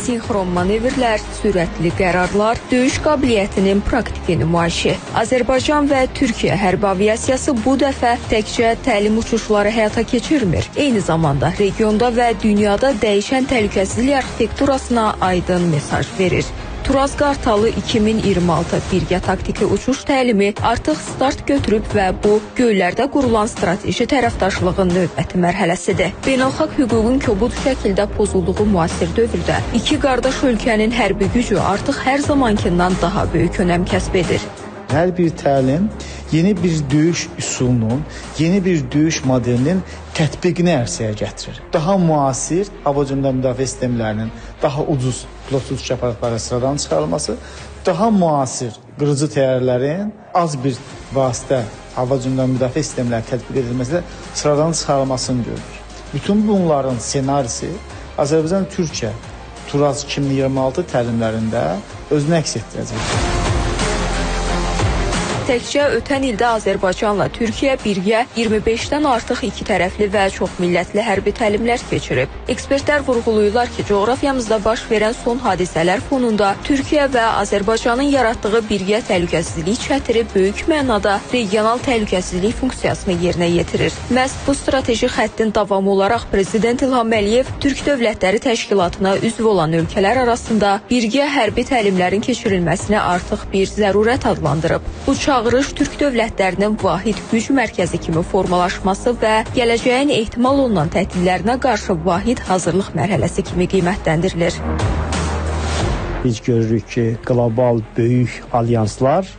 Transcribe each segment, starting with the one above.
sinxron manevrlər, sürətli qərarlar, döyüş qabiliyyətinin praktiki nümayişi. Azərbaycan və Türkiyə hərbi aviasiyası bu dəfə təkcə təlim uçuşları həyata keçirmir. Eyni zamanda regionda və dünyada dəyişən təhlükəsizlik arxitekturasına aydın mesaj verir. Turaz Qartalı 2026 birgə taktiki uçuş təlimi artıq start götürüb və bu, göylərdə qurulan strateji tərəfdaşlığın növbəti mərhələsidir. Beynəlxalq hüququn kobud şəkildə pozulduğu müasir dövrdə iki qardaş ölkənin hərbi gücü artıq hər zamankindən daha böyük önəm kəsb edir. Hər bir təlim yeni bir döyüş üsulunun, yeni bir döyüş modelinin tətbiqini ərsəyə gətirir. Daha müasir hava hücumundan müdafiə sistemlərinin daha ucuz pilotsuz uçuş aparatları sıradan çıxarılması, daha müasir qırıcı təyyarələrin az bir vasitə hava hücumundan müdafiə sistemləri tətbiq edilməsi də sıradan çıxarılmasını görür. Bütün bunların senarisi Azərbaycan-Türkiyə Turaz 2026 təlimlərində özünü əks etdirəcək. Təkcə ötən ildə Azərbaycanla Türkiyə birgə 25-dən artıq iki tərəfli və çoxmillətli hərbi təlimlər keçirib. Ekspertlər vurğulayırlar ki, coğrafiyamızda baş verən son hadisələr fonunda Türkiyə və Azərbaycanın yaratdığı birgə təhlükəsizlik çətiri böyük mənada regional təhlükəsizlik funksiyasını yerinə yetirir. Məhz bu strateji xəttin davamı olaraq Prezident İlham Əliyev Türk Dövlətləri Təşkilatına üzv olan ölkələr arasında birgə hərbi təlimlərin keçirilməsini artıq bir zərurət adlandırıb. Bu çağırış Türk dövlətlərinin vahid güc mərkəzi kimi formalaşması və gələcəyin ehtimal olunan təhdidlərinə qarşı vahid hazırlıq mərhələsi kimi qiymətləndirilir. Biz görürük ki, qlobal böyük alyanslar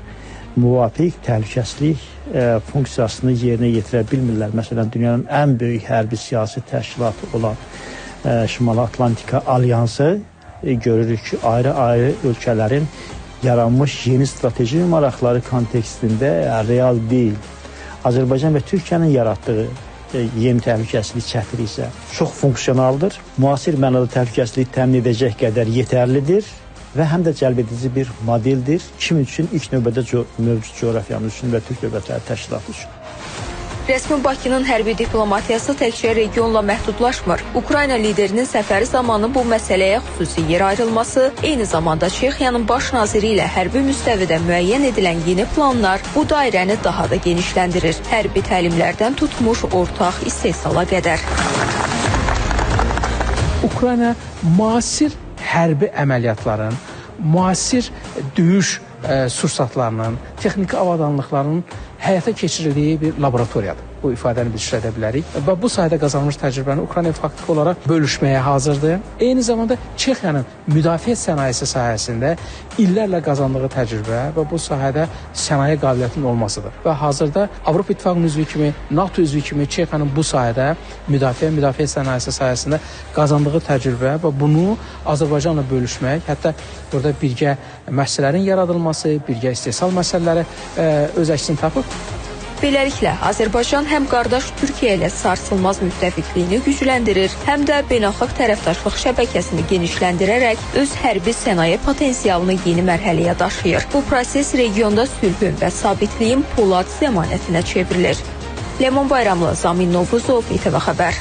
müvafiq təhlükəsizlik funksiyasını yerinə yetirə bilmirlər. Məsələn, dünyanın ən böyük hərbi siyasi təşkilatı olan Şimali Atlantika Alyansı görürük ki, ayrı-ayrı ölkələrin yaranmış yeni strateji maraqları kontekstində real deyil. Azərbaycan və Türkiyənin yaratdığı yeni təhlükəsizlik çətiri isə çox funksionaldır. Müasir mənada təhlükəsizlik təmin edəcək qədər yetərlidir və həm də cəlbedici bir modeldir. Kim üçün? İlk növbədə mövcud coğrafiyamız üçün və Türk Dövlətləri Təşkilatı üçün. Rəsmi Bakının hərbi diplomatiyası təkcə regionla məhdudlaşmır. Ukrayna liderinin səfəri zamanı bu məsələyə xüsusi yer ayrılması, eyni zamanda Çexiyanın baş naziri ilə hərbi müstəvidə müəyyən edilən yeni planlar bu dairəni daha da genişləndirir. Hərbi təlimlərdən tutmuş ortaq istehsala qədər. Ukrayna müasir hərbi əməliyyatların, müasir döyüş sursatlarının, texniki avadanlıqlarının həyata keçirildiyi bir laboratoriyadır. Bu ifadəni biz işlədə bilərik və bu sayədə qazanmış təcrübəni Ukrayna faktiki olaraq bölüşməyə hazırdır. Eyni zamanda Çexiyanın müdafiə sənayesi sahəsində illərlə qazandığı təcrübə və bu sahədə sənaye qabiliyyətinin olmasıdır. Və hazırda Avropa İttifaqının üzvü kimi, NATO üzvü kimi Çexiyanın bu sahədə müdafiə sənayesi sahəsində qazandığı təcrübə və bunu Azərbaycanla bölüşmək, hətta burada birgə müəssisələrin yaradılması, birgə istehsal məsələləri öz əksini tapıb. Beləliklə, Azərbaycan həm qardaş Türkiyə ilə sarsılmaz müttəfiqliyini gücləndirir, həm də beynəlxalq tərəfdaşlıq şəbəkəsini genişləndirərək öz hərbi sənaye potensialını yeni mərhələyə daşıyır. Bu proses regionda sülhün və sabitliyin polad zəmanətinə çevrilir. Ləman Bayramlı, Zamin Novuzov, İTV Xəbər.